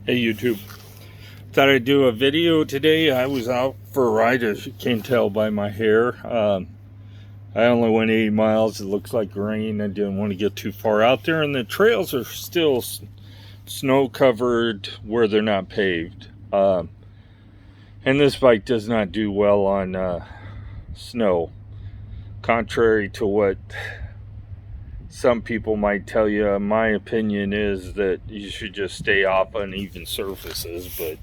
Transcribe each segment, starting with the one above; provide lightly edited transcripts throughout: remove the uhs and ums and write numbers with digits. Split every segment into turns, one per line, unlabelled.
Hey YouTube, thought I'd do a video today. I was out for a ride, as you can tell by my hair. I only went 80 miles. It looks like rain. I didn't want to get too far out there, and the trails are still snow covered where they're not paved. And this bike does not do well on snow, contrary to what some people might tell you. My opinion is that you should just stay off uneven surfaces, but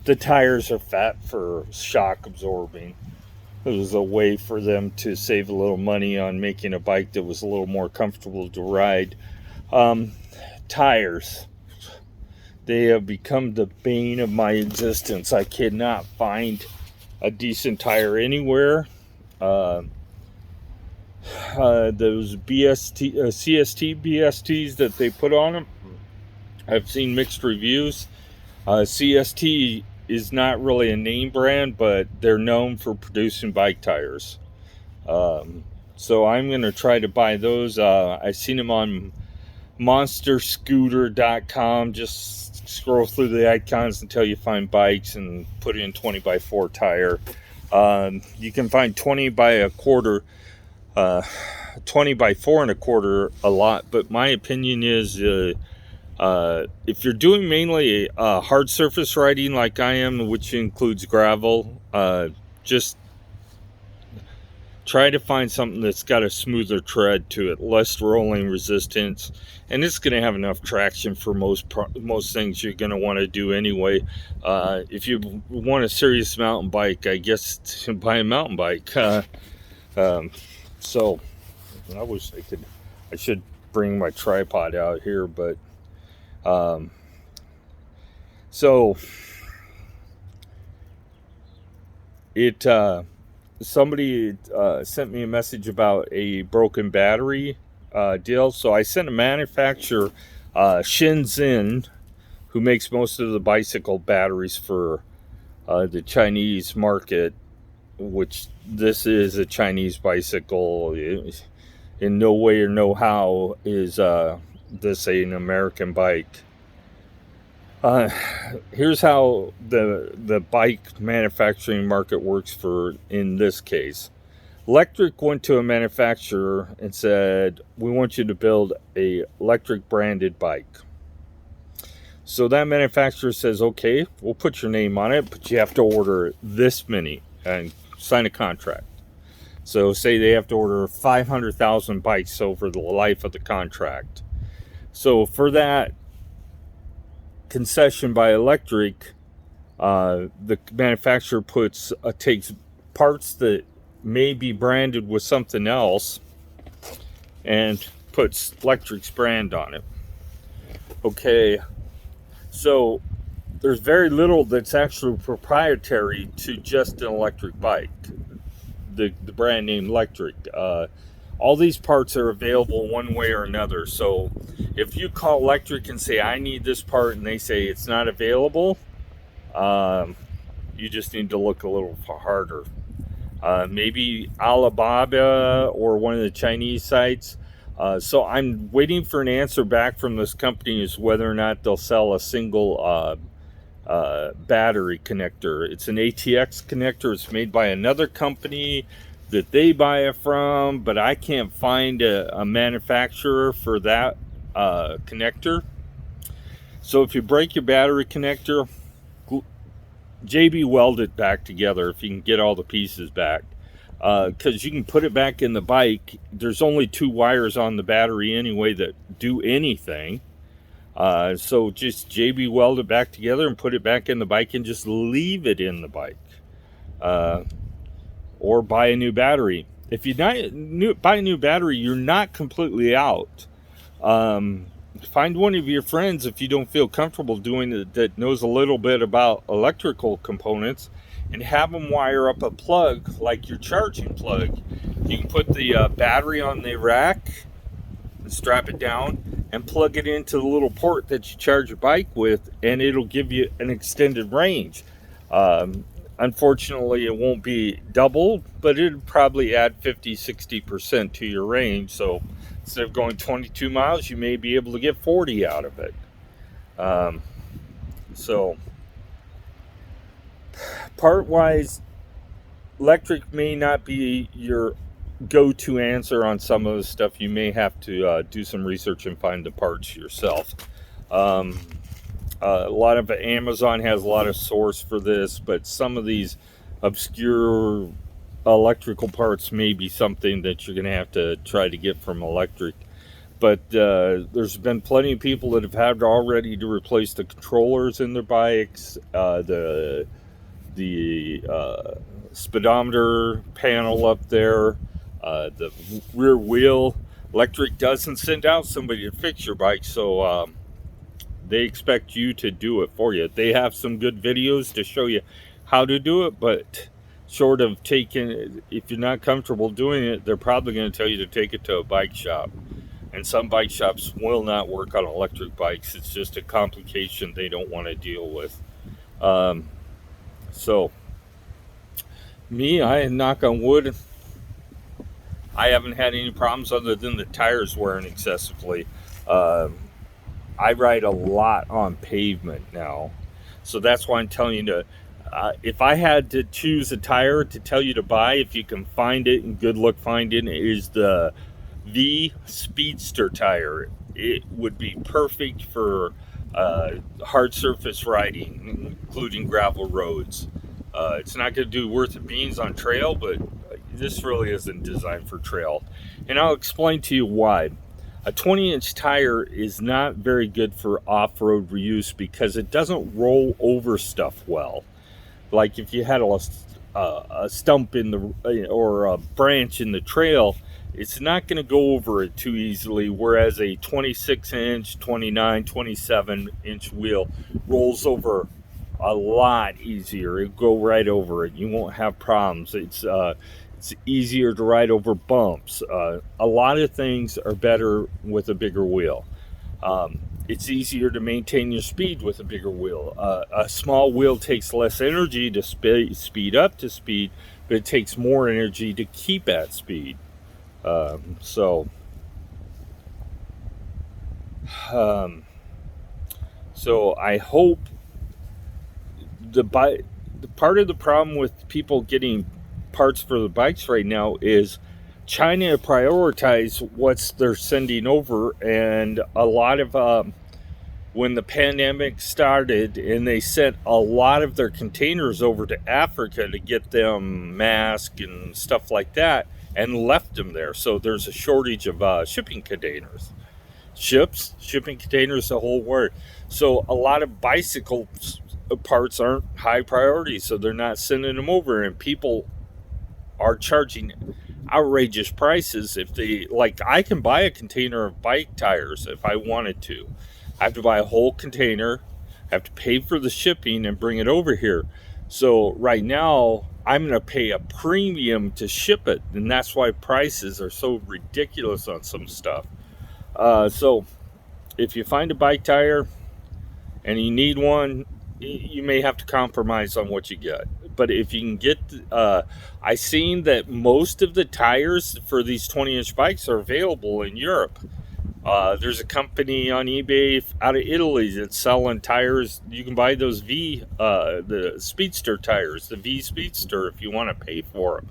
the tires are fat for shock absorbing. It was a way for them to save a little money on making a bike that was a little more comfortable to ride. Tires, they have become the bane of my existence. I cannot find a decent tire anywhere. Those CST BSTs that they put on them, I've seen mixed reviews. CST is not really a name brand, but they're known for producing bike tires. So I'm going to try to buy those. I've seen them on monsterscooter.com. Just scroll through the icons until you find bikes and put in 20x4 tire. You can find 20 by a quarter, 20 by 4.25 a lot, but my opinion is if you're doing mainly hard surface riding like I am, which includes gravel, just try to find something that's got a smoother tread to it, less rolling resistance, and it's going to have enough traction for most things you're going to want to do anyway. If you want a serious mountain bike, I guess buy a mountain bike. So I wish I should bring my tripod out here, but so somebody sent me a message about a broken battery deal. So I sent a manufacturer, Shenzhen, who makes most of the bicycle batteries for the Chinese market, which this is a Chinese bicycle. In no way or no how is this an American bike. Here's how the bike manufacturing market works in this case. Lectric went to a manufacturer and said, we want you to build a Lectric branded bike. So that manufacturer says, okay, we'll put your name on it, but you have to order this many and sign a contract. So say they have to order 500,000 bikes over the life of the contract. So for that concession by Lectric, the manufacturer takes parts that may be branded with something else and puts Lectric's brand on it. Okay, so there's very little that's actually proprietary to just an electric bike, the brand name Lectric. All these parts are available one way or another. So if you call Lectric and say, I need this part, and they say it's not available, you just need to look a little harder. Maybe Alibaba or one of the Chinese sites. So I'm waiting for an answer back from this company as whether or not they'll sell a single battery connector. It's an ATX connector. It's made by another company that they buy it from, but I can't find a manufacturer for that connector. So if you break your battery connector, JB weld it back together if you can get all the pieces back, because you can put it back in the bike. There's only 2 wires on the battery anyway that do anything. So just JB weld it back together and put it back in the bike and just leave it in the bike. Or buy a new battery. If you buy a new battery, you're not completely out. Find one of your friends, if you don't feel comfortable doing it, that knows a little bit about electrical components, and have them wire up a plug like your charging plug. You can put the battery on the rack and strap it down and plug it into the little port that you charge your bike with, and it'll give you an extended range. Unfortunately, it won't be double, but it'll probably add 50-60% to your range. So instead of going 22 miles, you may be able to get 40 out of it. Um, so part wise, electric may not be your go-to answer on some of the stuff. You may have to do some research and find the parts yourself. Um, a lot of Amazon has a lot of source for this, but some of these obscure electrical parts may be something that you're going to have to try to get from electric. But there's been plenty of people that have had already to replace the controllers in their bikes, the speedometer panel up there, the rear wheel. Electric doesn't send out somebody to fix your bike, so they expect you to do it for you. They have some good videos to show you how to do it, but short of taking, if you're not comfortable doing it, they're probably going to tell you to take it to a bike shop. And some bike shops will not work on electric bikes. It's just a complication they don't want to deal with. So, me, I knock on wood, I haven't had any problems other than the tires wearing excessively. I ride a lot on pavement now. So that's why I'm telling you to, if I had to choose a tire to tell you to buy, if you can find it, and good luck finding it, is the V Speedster tire. It would be perfect for hard surface riding, including gravel roads. It's not going to do worth of beans on trail, but this really isn't designed for trail. And I'll explain to you why. A 20-inch tire is not very good for off-road reuse because it doesn't roll over stuff well. Like if you had a stump in the or a branch in the trail, it's not going to go over it too easily, whereas a 26-inch, 29, 27-inch wheel rolls over a lot easier. It'll go right over it. You won't have problems. It's easier to ride over bumps. A lot of things are better with a bigger wheel. It's easier to maintain your speed with a bigger wheel. A small wheel takes less energy to speed up to speed, but it takes more energy to keep at speed. So I hope the part of the problem with people getting parts for the bikes right now is China prioritize what they're sending over, and a lot of when the pandemic started and they sent a lot of their containers over to Africa to get them masks and stuff like that and left them there. So there's a shortage of shipping containers. Shipping containers, the whole word. So a lot of bicycle parts aren't high priority, so they're not sending them over, and people are charging outrageous prices. If they, like, I can buy a container of bike tires if I wanted to. I have to buy a whole container, I have to pay for the shipping and bring it over here. So right now I'm going to pay a premium to ship it, and that's why prices are so ridiculous on some stuff. So if you find a bike tire and you need one, you may have to compromise on what you get. But if you can get, I seen that most of the tires for these 20-inch bikes are available in Europe. There's a company on eBay out of Italy that's selling tires. You can buy those the Speedster tires, the V Speedster, if you want to pay for them.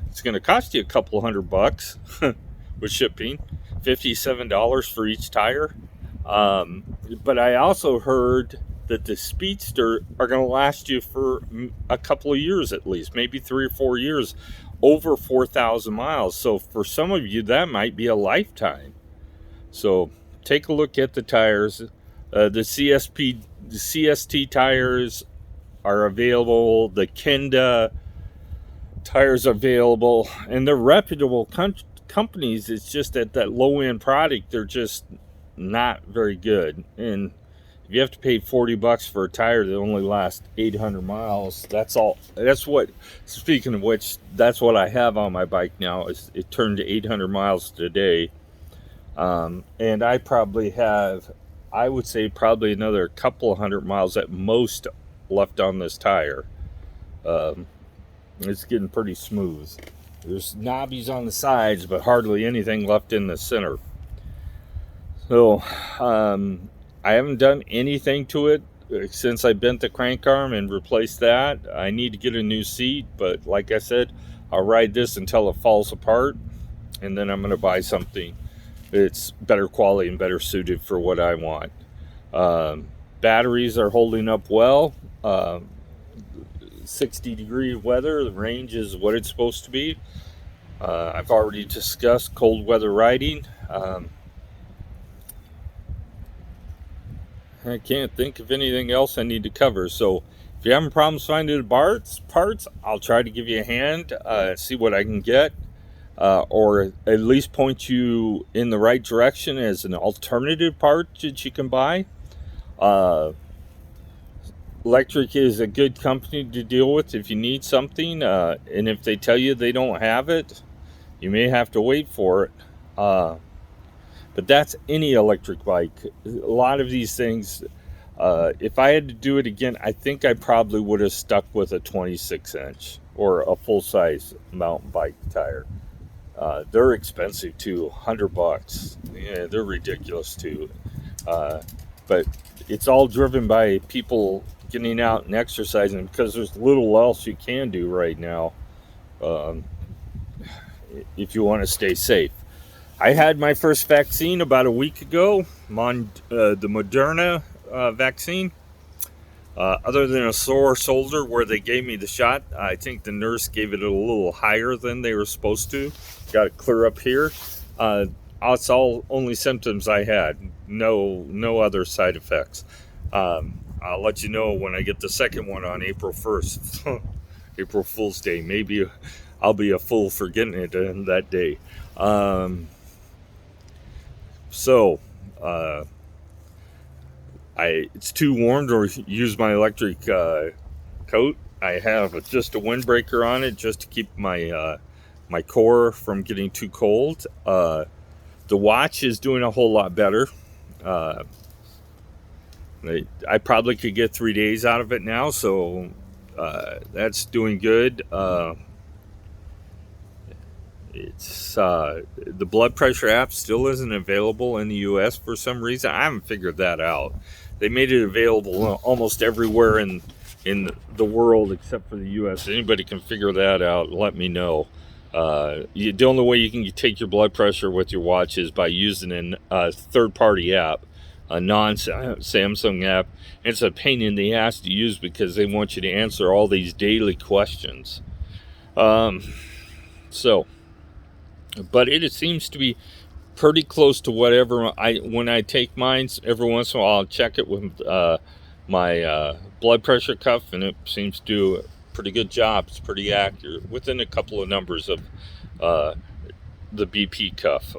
It's going to cost you a couple $100 with shipping, $57 for each tire. But I also heard that the Speedster are going to last you for a couple of years at least, maybe 3 or 4 years, over 4,000 miles. So for some of you, that might be a lifetime. So take a look at the tires. The CST tires are available. The Kenda tires are available, and they're reputable companies. It's just that low-end product, they're just not very good. And if you have to pay $40 for a tire that only lasts 800 miles, that's all. That's what, speaking of which, that's what I have on my bike now. It turned to 800 miles today. And I probably have, I would say, probably another couple of 100 miles at most left on this tire. It's getting pretty smooth. There's knobbies on the sides, but hardly anything left in the center. So, I haven't done anything to it since I bent the crank arm and replaced that. I need to get a new seat, but like I said, I'll ride this until it falls apart, and then I'm going to buy something that's better quality and better suited for what I want. Batteries are holding up well. 60-degree weather, the range is what it's supposed to be. I've already discussed cold weather riding. I can't think of anything else I need to cover. So if you're having problems finding the parts, I'll try to give you a hand, see what I can get, or at least point you in the right direction as an alternative part that you can buy. Lectric is a good company to deal with if you need something, and if they tell you they don't have it, you may have to wait for it. But that's any electric bike. A lot of these things, if I had to do it again, I think I probably would have stuck with a 26-inch or a full-size mountain bike tire. They're expensive too, $100. Yeah, they're ridiculous too. But it's all driven by people getting out and exercising, because there's little else you can do right now if you want to stay safe. I had my first vaccine about a week ago, the Moderna vaccine. Other than a sore shoulder where they gave me the shot, I think the nurse gave it a little higher than they were supposed to. Got it clear up here. It's all only symptoms I had. No other side effects. I'll let you know when I get the second one on April 1st. April Fool's Day. Maybe I'll be a fool for getting it on that day. It's too warm to use my electric coat. I have just a windbreaker on it just to keep my my core from getting too cold. The watch is doing a whole lot better. I probably could get 3 days out of it now, so that's doing good. It's the blood pressure app still isn't available in the US for some reason. I haven't figured that out. They made it available almost everywhere in the world except for the US. Anybody can figure that out, let me know. The only way you can take your blood pressure with your watch is by using a third-party app, a non-Samsung app. It's a pain in the ass to use because they want you to answer all these daily questions. But it seems to be pretty close to whatever when I take mine. Every once in a while I'll check it with my blood pressure cuff, and it seems to do a pretty good job. It's pretty accurate within a couple of numbers of the BP cuff.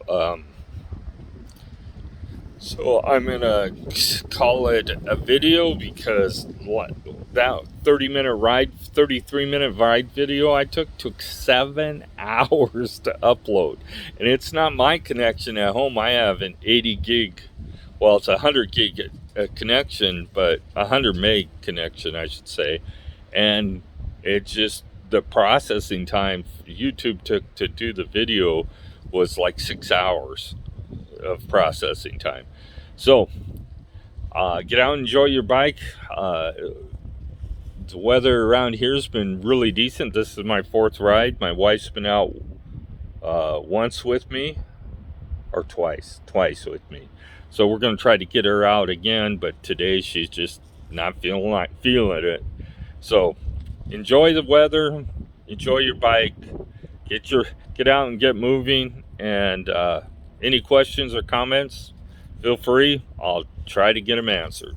So I'm gonna call it a video, because that 33-minute ride video I took 7 hours to upload, and it's not my connection at home. I have an 80 gig, well, it's a 100 gig connection, but 100 meg connection, I should say, and it just, the processing time YouTube took to do the video was like 6 hours of processing time. So get out and enjoy your bike. The weather around here has been really decent. This is my 4th ride. My wife's been out once with me, or twice with me. So we're going to try to get her out again, but today she's just not feeling it. So enjoy the weather, enjoy your bike, get out and get moving. And any questions or comments, feel free. I'll try to get them answered.